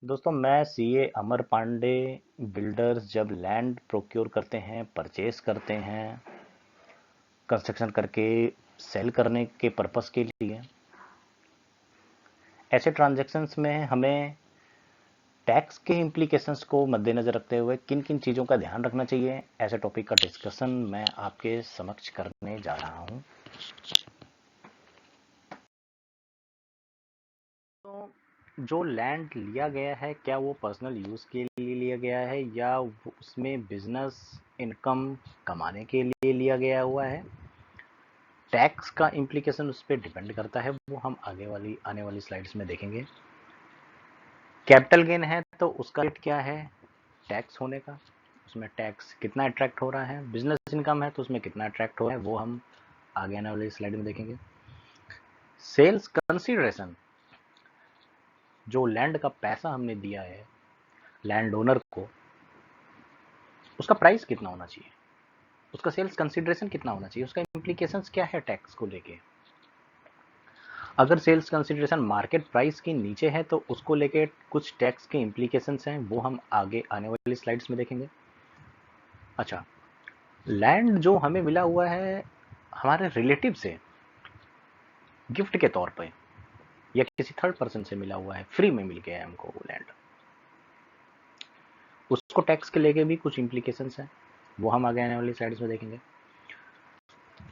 दोस्तों मैं सीए अमर पांडे। बिल्डर्स जब लैंड प्रोक्योर करते हैं, परचेस करते हैं, कंस्ट्रक्शन करके सेल करने के पर्पस के लिए, ऐसे ट्रांजैक्शंस में हमें टैक्स के इम्प्लीकेशंस को मद्देनजर रखते हुए किन किन चीज़ों का ध्यान रखना चाहिए, ऐसे टॉपिक का डिस्कशन मैं आपके समक्ष करने जा रहा हूं। तो जो लैंड लिया गया है, क्या वो पर्सनल यूज़ के लिए लिया गया है या उसमें बिजनेस इनकम कमाने के लिए लिया गया हुआ है? टैक्स का इम्प्लीकेशन उस पर डिपेंड करता है, वो हम आने वाली स्लाइड्स में देखेंगे। कैपिटल गेन है तो उसका रेट क्या है टैक्स होने का, उसमें टैक्स कितना अट्रैक्ट हो रहा है। बिजनेस इनकम है तो उसमें कितना अट्रैक्ट हो रहा है, वो हम आगे आने वाली स्लाइड में देखेंगे। सेल्स कंसीडरेशन, जो लैंड का पैसा हमने दिया है लैंड ओनर को, उसका प्राइस कितना होना चाहिए, उसका सेल्स कंसीडरेशन कितना होना चाहिए, उसका इम्प्लीकेशंस क्या है टैक्स को लेके। अगर सेल्स कंसीडरेशन मार्केट प्राइस के नीचे है तो उसको लेके कुछ टैक्स के इम्प्लीकेशंस हैं, वो हम आगे आने वाली स्लाइड्स में देखेंगे। अच्छा, लैंड जो हमें मिला हुआ है हमारे रिलेटिव से गिफ्ट के तौर पे या किसी थर्ड पर्सन से मिला हुआ है, फ्री में मिल गया है हमको वो लैंड, उसको टैक्स के लेके भी कुछ इम्प्लीकेशंस हैं, वो हम आगे आने वाली स्लाइड्स में देखेंगे।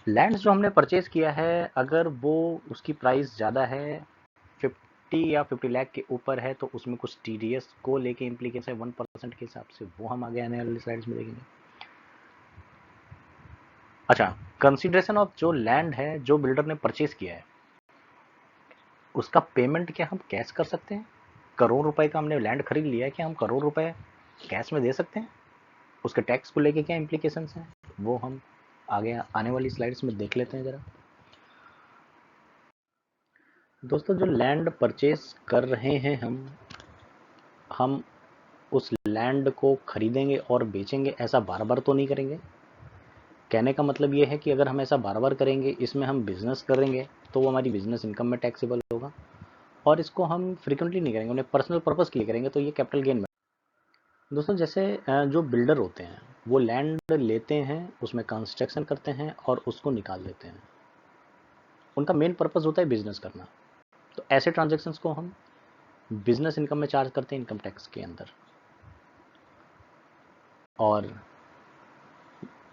लैंड जो हमने परचेज किया है, अगर वो उसकी प्राइस ज़्यादा है 50 या 50 लाख के ऊपर है तो उसमें कुछ टीडीएस को लेके इम्प्लीकेशन है 1% के हिसाब से, वो हम आगे आने वाली स्लाइड्स में देखेंगे। अच्छा, कंसीडरेशन ऑफ जो लैंड है जो बिल्डर ने परचेज किया है, उसका पेमेंट क्या हम कैश कर सकते हैं? करोड़ रुपए का हमने लैंड खरीद लिया है, क्या हम करोड़ रुपए कैश में दे सकते हैं? उसके टैक्स को लेके क्या इम्प्लीकेशंस हैं, वो हम आगे आने वाली स्लाइड्स में देख लेते हैं जरा। दोस्तों, जो लैंड परचेज कर रहे हैं हम उस लैंड को खरीदेंगे और बेचेंगे, ऐसा बार बार तो नहीं करेंगे। कहने का मतलब ये है कि अगर हम ऐसा बार बार करेंगे, इसमें हम बिजनेस करेंगे तो वो हमारी बिजनेस इनकम में टैक्सेबल होगा, और इसको हम फ्रिक्वेंटली नहीं करेंगे, उन्हें पर्सनल पर्पस के लिए करेंगे तो ये कैपिटल गेन में। दोस्तों, जैसे जो बिल्डर होते हैं वो लैंड लेते हैं, उसमें कंस्ट्रक्शन करते हैं और उसको निकाल देते हैं, उनका मेन पर्पस होता है बिजनेस करना। तो ऐसे ट्रांजेक्शन्स को हम बिजनेस इनकम में चार्ज करते हैं इनकम टैक्स के अंदर। और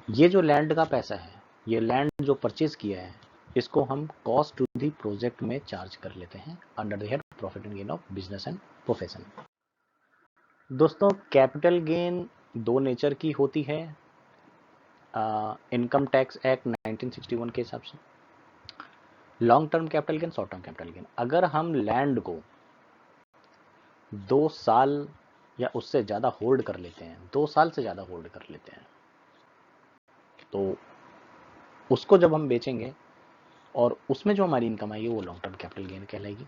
ये जो लैंड का पैसा है, ये लैंड जो परचेज किया है, इसको हम कॉस्ट टू दी प्रोजेक्ट में चार्ज कर लेते हैं under the head profit and gain of business and profession. दोस्तों, कैपिटल गेन दो नेचर की होती है इनकम टैक्स एक्ट 1961 के हिसाब से। Long term capital gain, short term capital gain. अगर हम लैंड को 2 साल या उससे ज़्यादा होल्ड कर लेते हैं, 2 साल से ज़्यादा होल्ड कर लेते हैं, तो उसको जब हम बेचेंगे और उसमें जो हमारी इनकम आएगी वो लॉन्ग टर्म कैपिटल गेन कहलाएगी।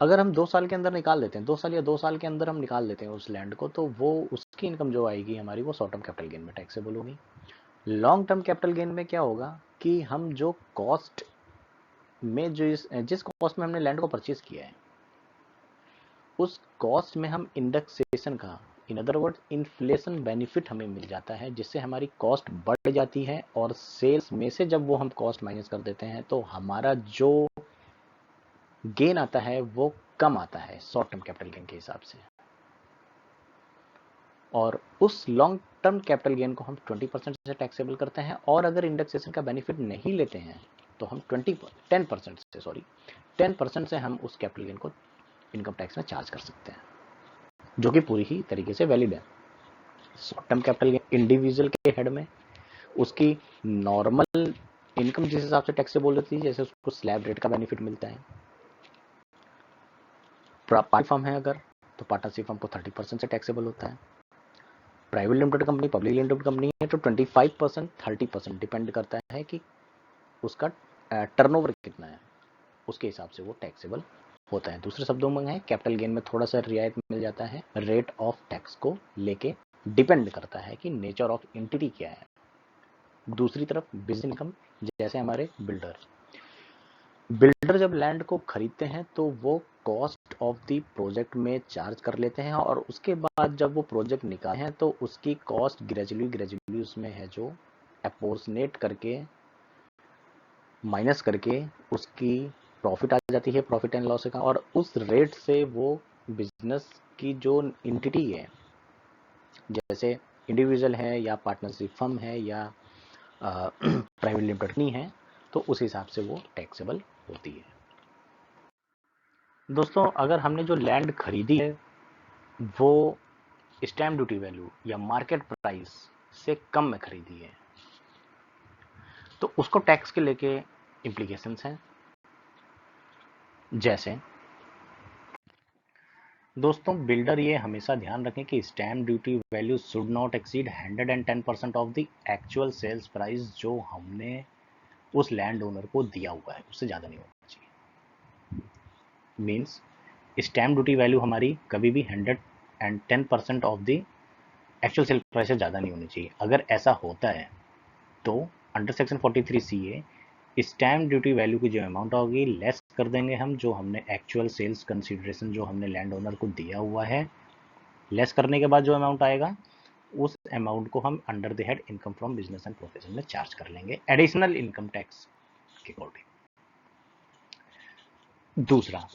अगर हम 2 साल के अंदर निकाल देते हैं, 2 साल या 2 साल के अंदर हम निकाल देते हैं उस लैंड को, तो वो उसकी इनकम जो आएगी हमारी, वो शॉर्ट टर्म कैपिटल गेन में टैक्सेबल होगी। लॉन्ग टर्म कैपिटल गेन में क्या होगा कि हम जो कॉस्ट में जिस कॉस्ट में हमने लैंड को परचेज किया है, उस कॉस्ट में हम इंडेक्सेशन का, in other word inflation benefit हमें मिल जाता है, जिससे हमारी कॉस्ट बढ़ जाती है, और सेल्स में से जब वो हम कॉस्ट माइनस कर देते हैं तो हमारा जो गेन आता है वो कम आता है शॉर्ट टर्म कैपिटल गेन के हिसाब से। और उस लॉन्ग टर्म कैपिटल गेन को हम 20% से टैक्सेबल करते हैं, और अगर इंडेक्सेशन का बेनिफिट नहीं लेते हैं तो हम 10% से हम उस कैपिटल गेन को इनकम टैक्स में चार्ज कर सकते हैं, जो कि पूरी ही तरीके से वैलिड है। Short term capital gain individual के हेड में उसकी नॉर्मल इनकम जिस हिसाब से टैक्सेबल होती है, जैसे उसको स्लैब रेट का बेनिफिट मिलता है। पार्टी फर्म है अगर, तो पार्टनरशिप फर्म को 30% से टैक्सेबल होता है। Private limited company, public limited company है तो 25%, 30% डिपेंड करता है कि उसका टर्नओवर कितना है, उसके हिसाब से वो टैक्सेबल होता है। दूसरे शब्दों में है, कैपिटल गेन में थोड़ा सा रियायत मिल जाता है रेट ऑफ टैक्स को लेके, डिपेंड करता है कि नेचर ऑफ एंटिटी क्या है। दूसरी तरफ बिजनेस इनकम, जैसे हमारे बिल्डर, बिल्डर जब लैंड को खरीदते हैं तो वो कॉस्ट ऑफ द प्रोजेक्ट में चार्ज कर लेते हैं, और उसके बाद जब वो प्रोजेक्ट निकालते हैं तो उसकी कॉस्ट ग्रेजुअली उसमें है जो अपोर्शनेट करके माइनस करके उसकी प्रॉफिट आ जाती है, प्रॉफिट एंड लॉस का, और उस रेट से वो बिजनेस की जो एंटिटी है, जैसे इंडिविजुअल है या पार्टनरशिप फर्म है या प्राइवेट लिमिटेड नहीं है, तो उस हिसाब से वो टैक्सेबल होती है। दोस्तों, अगर हमने जो लैंड खरीदी है वो स्टैम्प ड्यूटी वैल्यू या मार्केट प्राइस से कम में खरीदी है, तो उसको टैक्स के लेके इम्प्लीकेशंस हैं। जैसे दोस्तों, बिल्डर ये हमेशा ध्यान रखें कि stamp duty value should not exceed 110% of the actual sales price जो हमने उस लैंड ओनर को दिया हुआ है, उससे ज़्यादा नहीं होना चाहिए। मीन्स स्टैम्प ड्यूटी वैल्यू हमारी कभी भी 110% of the actual sale price से ज़्यादा नहीं होनी चाहिए। अगर ऐसा होता है तो under section 43 CA stamp duty value की जो अमाउंट होगी लेस कर देंगे हम, जो हमने एक्चुअल सेल्स कंसीडरेशन जो हमने लैंड ओनर को दिया हुआ है, लेस करने के बाद जो अमाउंट आएगा उस अमाउंट को हम under the head income from business and profession में चार्ज कर लेंगे एडिशनल इनकम टैक्स के अकॉर्डिंग। दूसरा,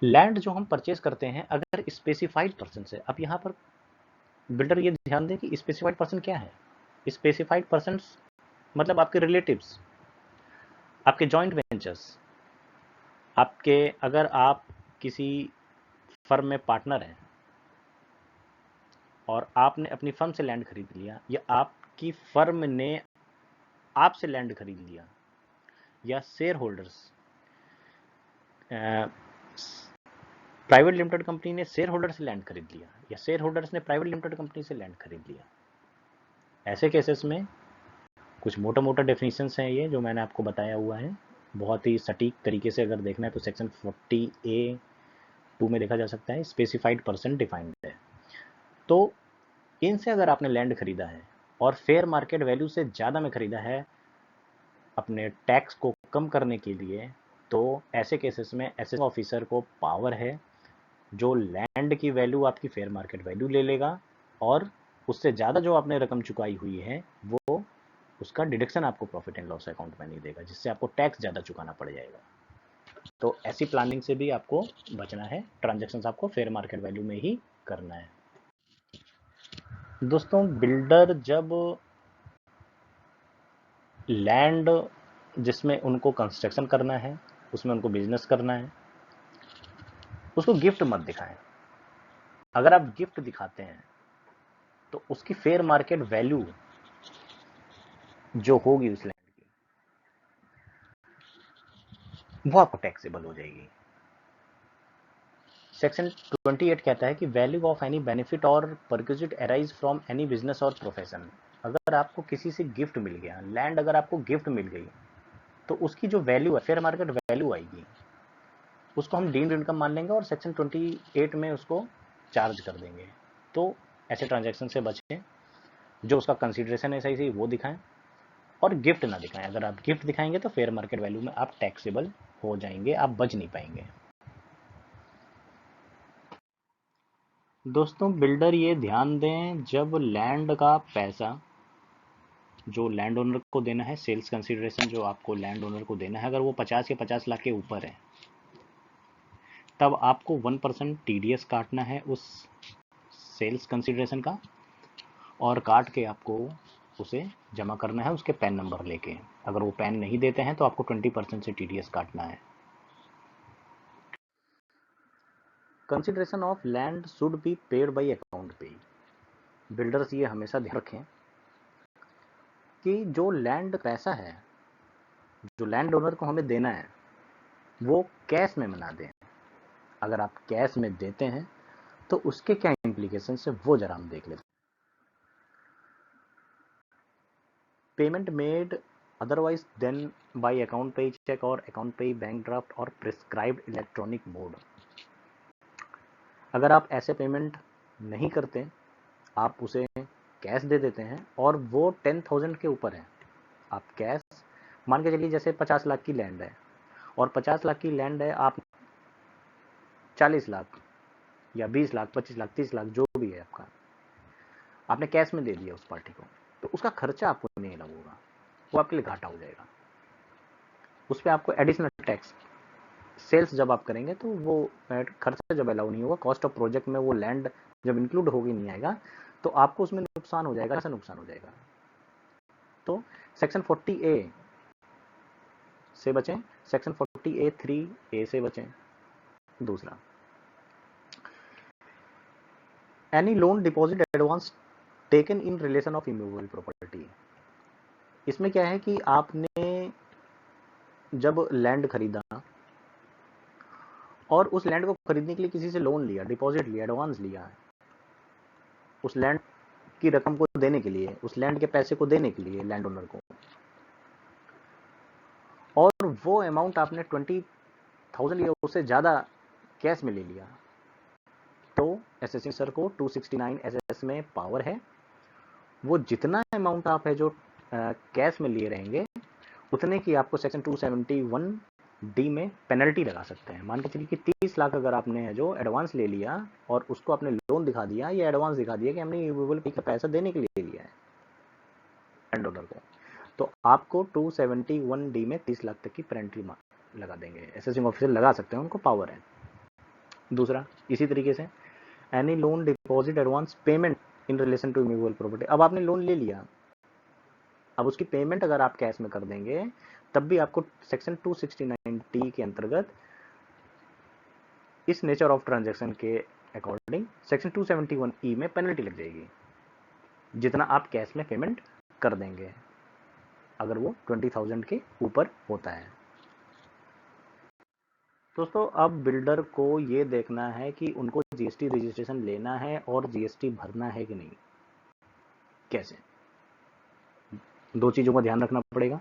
लैंड जो हम परचेज करते हैं अगर स्पेसिफाइड पर्सन से, अब यहाँ पर बिल्डर ये ध्यान दें कि स्पेसिफाइड पर्सन क्या है। स्पेसिफाइड पर्सन मतलब आपके रिलेटिव्स, आपके जॉइंट वेंचर्स, आपके, अगर आप किसी फर्म में पार्टनर हैं और आपने अपनी फर्म से लैंड खरीद लिया, या आपकी फर्म ने आपसे लैंड खरीद लिया, या share holders, private limited company ने शेयर होल्डर से लैंड खरीद लिया, या शेयर होल्डर्स ने प्राइवेट लिमिटेड कंपनी से लैंड खरीद लिया, ऐसे केसेस में कुछ मोटा मोटा डेफिनेशंस हैं ये जो मैंने आपको बताया हुआ है। बहुत ही सटीक तरीके से अगर देखना है तो सेक्शन 40A(2) में देखा जा सकता है, स्पेसिफाइड पर्सन डिफाइंड है। तो इनसे अगर आपने लैंड खरीदा है और फेयर मार्केट वैल्यू से ज़्यादा में खरीदा है अपने टैक्स को कम करने के लिए, तो ऐसे केसेस में एसएस ऑफिसर को पावर है जो लैंड की वैल्यू आपकी फेयर मार्केट वैल्यू ले लेगा, और उससे ज़्यादा जो आपने रकम चुकाई हुई है वो उसका डिडक्शन आपको प्रॉफिट एंड लॉस अकाउंट में नहीं देगा, जिससे आपको टैक्स ज़्यादा चुकाना पड़ जाएगा। तो ऐसी प्लानिंग से भी आपको बचना है, ट्रांजेक्शन आपको फेयर मार्केट वैल्यू में ही करना है। दोस्तों, बिल्डर जब लैंड जिसमें उनको कंस्ट्रक्शन करना है, उसमें उनको बिजनेस करना है, उसको गिफ्ट मत दिखाएं। अगर आप गिफ्ट दिखाते हैं तो उसकी फेयर मार्केट वैल्यू जो होगी उस लैंड की, वो आपको टैक्सेबल हो जाएगी। सेक्शन 28 कहता है कि वैल्यू ऑफ एनी बेनिफिट और perquisite arise from any business और प्रोफेशन। अगर आपको किसी से गिफ्ट मिल गया, लैंड अगर आपको गिफ्ट मिल गई, तो उसकी जो वैल्यू है, फेयर मार्केट वैल्यू आएगी, उसको हम डीम्ड इनकम मान लेंगे और सेक्शन 28 में उसको चार्ज कर देंगे। तो ऐसे ट्रांजैक्शन से बचें, जो उसका कंसीडरेशन है सही सही वो दिखाएं, और गिफ्ट ना दिखाएं। अगर आप गिफ्ट दिखाएंगे तो फेयर मार्केट वैल्यू में आप टैक्सेबल हो जाएंगे, आप बच नहीं पाएंगे। दोस्तों, बिल्डर ये ध्यान दें, जब लैंड का पैसा जो लैंड ओनर को देना है, सेल्स कंसीडरेशन जो आपको लैंड ओनर को देना है, अगर वो 50 या 50 लाख के ऊपर है, तब आपको 1% TDS काटना है उस सेल्स कंसीडरेशन का, और काट के आपको उसे जमा करना है उसके पैन नंबर लेके। अगर वो पैन नहीं देते हैं तो आपको 20% से TDS काटना है। Consideration of land should be paid by account पे। बिल्डर्स ये हमेशा ध्यान रखें कि जो लैंड पैसा है, जो लैंड ओनर को हमें देना है, वो कैश में बना दें। अगर आप कैश में देते हैं तो उसके क्या इम्प्लीकेशन है वो जरा हम देख लेते हैं। Payment made otherwise then by account payee cheque और अकाउंट पे बैंक ड्राफ्ट और प्रिस्क्राइब्ड इलेक्ट्रॉनिक मोड। अगर आप ऐसे पेमेंट नहीं करते, आप उसे कैश दे देते हैं और वो 10,000 के ऊपर है, आप कैश मान के चलिए जैसे 50 लाख की लैंड है और 50 लाख की लैंड है, आप 40 लाख या 20 लाख 25 लाख 30 लाख जो भी है आपका, आपने कैश में दे दिया उस पार्टी को, तो उसका खर्चा आपको नहीं लगेगा, वो आपके लिए घाटा हो जाएगा। उस पर आपको एडिशनल टैक्स सेल्स जब आप करेंगे तो वो खर्चा जब अलाउ नहीं होगा, कॉस्ट ऑफ प्रोजेक्ट में वो लैंड जब इंक्लूड होगी नहीं आएगा, तो आपको उसमें नुकसान हो जाएगा, ऐसा नुकसान हो जाएगा। तो सेक्शन 40A से बचें, सेक्शन 40A(3)(a) से बचें। दूसरा, any loan deposit advance taken in relation of immovable property. इसमें क्या है कि आपने जब लैंड खरीदा और उस लैंड को खरीदने के लिए किसी से लोन लिया, डिपॉजिट लिया, एडवांस लिया, उस लैंड की रकम को देने के लिए, उस लैंड के पैसे को देने के लिए लैंड ओनर को, और वो अमाउंट आपने 20,000 या उससे ज़्यादा कैश में ले लिया, तो एसेसिंग सर को 269 SS में पावर है, वो जितना अमाउंट आप है जो कैश में लिए रहेंगे उतने की आपको सेक्शन 271D में पेनल्टी लगा सकते हैं। मान के चलिए कि 30 लाख अगर आपने है जो एडवांस ले लिया और उसको आपने लोन दिखा दिया या एडवांस दिखा दिया कि हमने इमूवेबल का पैसा देने के लिए लिया है लैंड ओनर को, तो आपको 271D में 30 लाख तक की पेनल्टी लगा देंगे। एसेसिंग ऑफिसर लगा सकते हैं, उनको पावर है। दूसरा, इसी तरीके से any loan deposit advance payment in relation to immovable property. अब आपने लोन ले लिया, अब उसकी पेमेंट अगर आप कैश में कर देंगे तब भी आपको सेक्शन 269T के अंतर्गत इस नेचर ऑफ ट्रांजैक्शन के अकॉर्डिंग सेक्शन 271E में पेनल्टी लग जाएगी, जितना आप कैश में पेमेंट कर देंगे अगर वो 20,000 के ऊपर होता है। दोस्तों, अब बिल्डर को ये देखना है कि उनको जीएसटी रजिस्ट्रेशन लेना है और जीएसटी भरना है कि नहीं। कैसे? दो चीज़ों का ध्यान रखना पड़ेगा।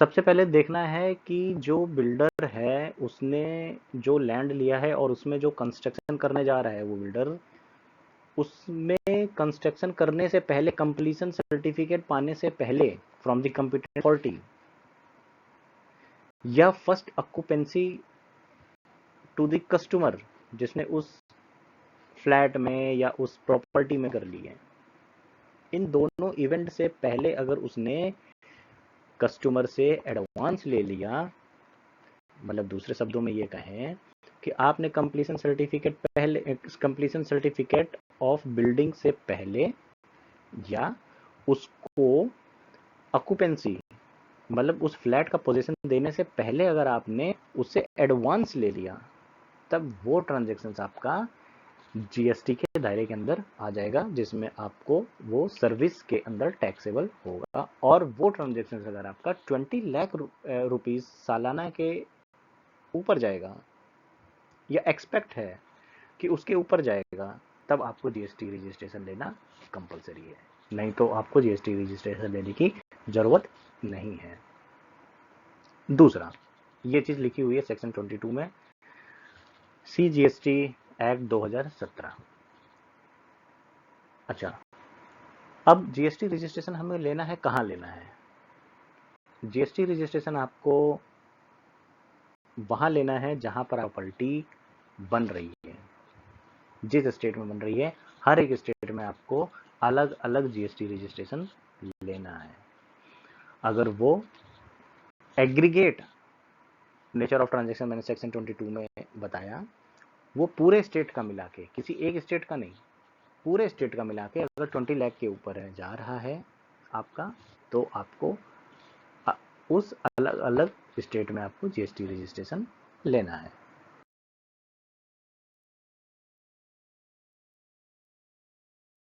सबसे पहले देखना है कि जो बिल्डर है उसने जो लैंड लिया है और उसमें जो कंस्ट्रक्शन करने जा रहा है वो बिल्डर, उसमें कंस्ट्रक्शन करने से पहले, कंप्लीशन सर्टिफिकेट पाने से पहले फ्रॉम द कंपीटेंट अथॉरिटी, या first occupancy to the customer जिसने उस फ्लैट में या उस प्रॉपर्टी में कर ली है, इन दोनों इवेंट से पहले अगर उसने कस्टमर से एडवांस ले लिया, मतलब दूसरे शब्दों में ये कहें कि आपने कंप्लीशन सर्टिफिकेट पहले, कंप्लीशन सर्टिफिकेट ऑफ बिल्डिंग से पहले या उसको ऑक्यूपेंसी मतलब उस फ्लैट का पोजीशन देने से पहले अगर आपने उससे एडवांस ले लिया, तब वो ट्रांजैक्शंस आपका जीएसटी के दायरे के अंदर आ जाएगा, जिसमें आपको वो सर्विस के अंदर टैक्सेबल होगा। और वो ट्रांजैक्शंस अगर आपका 20 लाख रुपीस सालाना के ऊपर जाएगा या एक्सपेक्ट है कि उसके ऊपर जाएगा, तब आपको जीएसटी रजिस्ट्रेशन लेना कंपलसरी है, नहीं तो आपको जीएसटी रजिस्ट्रेशन लेने की जरूरत नहीं है। दूसरा, ये चीज लिखी हुई है सेक्शन 22 में, CGST एक्ट 2017। अच्छा, अब जीएसटी रजिस्ट्रेशन हमें लेना है, कहाँ लेना है? जीएसटी रजिस्ट्रेशन आपको वहां लेना है जहां पर प्रॉपर्टी बन रही है, जिस स्टेट में बन रही है। हर एक स्टेट में आपको अलग अलग जीएसटी रजिस्ट्रेशन लेना है। अगर वो एग्रीगेट नेचर ऑफ ट्रांजैक्शन मैंने सेक्शन 22 में बताया, वो पूरे स्टेट का मिला के, किसी एक स्टेट का नहीं, पूरे स्टेट का मिला के अगर 20 लाख के ऊपर है, जा रहा है आपका, तो आपको उस अलग अलग स्टेट में आपको जीएसटी रजिस्ट्रेशन लेना है।